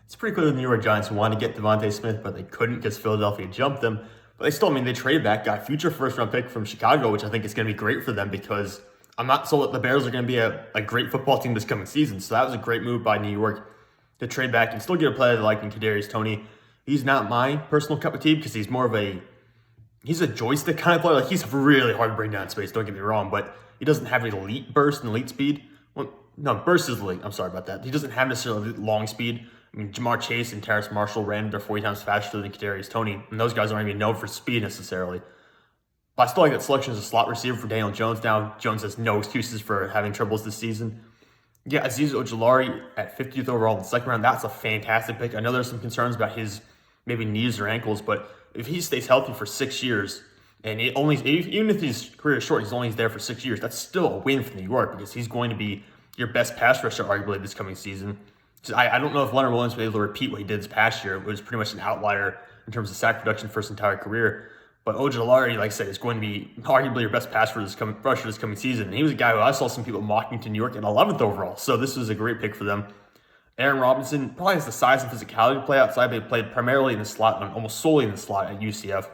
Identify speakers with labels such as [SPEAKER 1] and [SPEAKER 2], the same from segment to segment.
[SPEAKER 1] It's pretty clear the New York Giants wanted to get Devontae Smith, but they couldn't because Philadelphia jumped them. But they still, they traded back, got a future first-round pick from Chicago, which I think is going to be great for them because I'm not sold that the Bears are going to be a great football team this coming season. So that was a great move by New York to trade back and still get a player like Kadarius Toney. He's not my personal cup of tea because he's more of he's a joystick kind of player. Like, he's really hard to bring down in space, don't get me wrong, but he doesn't have an elite burst and elite speed. Well, no, burst is elite. I'm sorry about that. He doesn't have necessarily long speed. Jamar Chase and Terrace Marshall ran their 40 times faster than Kadarius Toney, and those guys aren't even known for speed necessarily. But I still like that selection as a slot receiver for Daniel Jones now. Jones has no excuses for having troubles this season. Yeah, Azeez Ojulari at 50th overall in the second round, that's a fantastic pick. I know there's some concerns about his maybe knees or ankles, but if he stays healthy for 6 years, and even if his career is short, he's only there for 6 years, that's still a win for New York because he's going to be your best pass rusher arguably this coming season. I don't know if Leonard Williams will be able to repeat what he did this past year. It was pretty much an outlier in terms of sack production for his entire career. But Ojulari, like I said, is going to be arguably your best pass rusher this coming season. And he was a guy who I saw some people mocking to New York at 11th overall. So this was a great pick for them. Aaron Robinson probably has the size and physicality to play outside, but he played primarily in the slot, almost solely in the slot at UCF.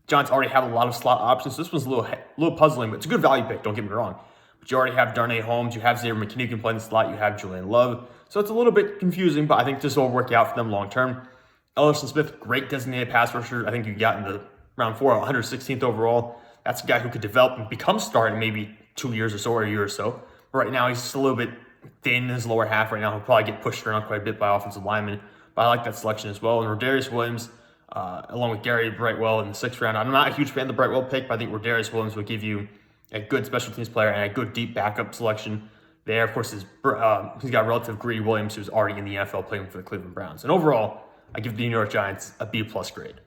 [SPEAKER 1] Giants already have a lot of slot options. So this was a little puzzling, but it's a good value pick, don't get me wrong. But you already have Darnay Holmes, you have Xavier McKinney who can play in the slot, you have Julian Love. So it's a little bit confusing, but I think this will work out for them long term. Elerson Smith, great designated pass rusher. I think you got in the round 4, 116th overall. That's a guy who could develop and become starting maybe 2 years or so, or a year or so. But right now, he's just a little bit thin in his lower half right now. He'll probably get pushed around quite a bit by offensive linemen. But I like that selection as well. And Rodarius Williams, along with Gary Brightwell in the 6th round. I'm not a huge fan of the Brightwell pick, but I think Rodarius Williams will give you a good special teams player and a good deep backup selection. There, of course, he's got relative Greedy Williams, who's already in the NFL playing for the Cleveland Browns. And overall, I give the New York Giants a B+ grade.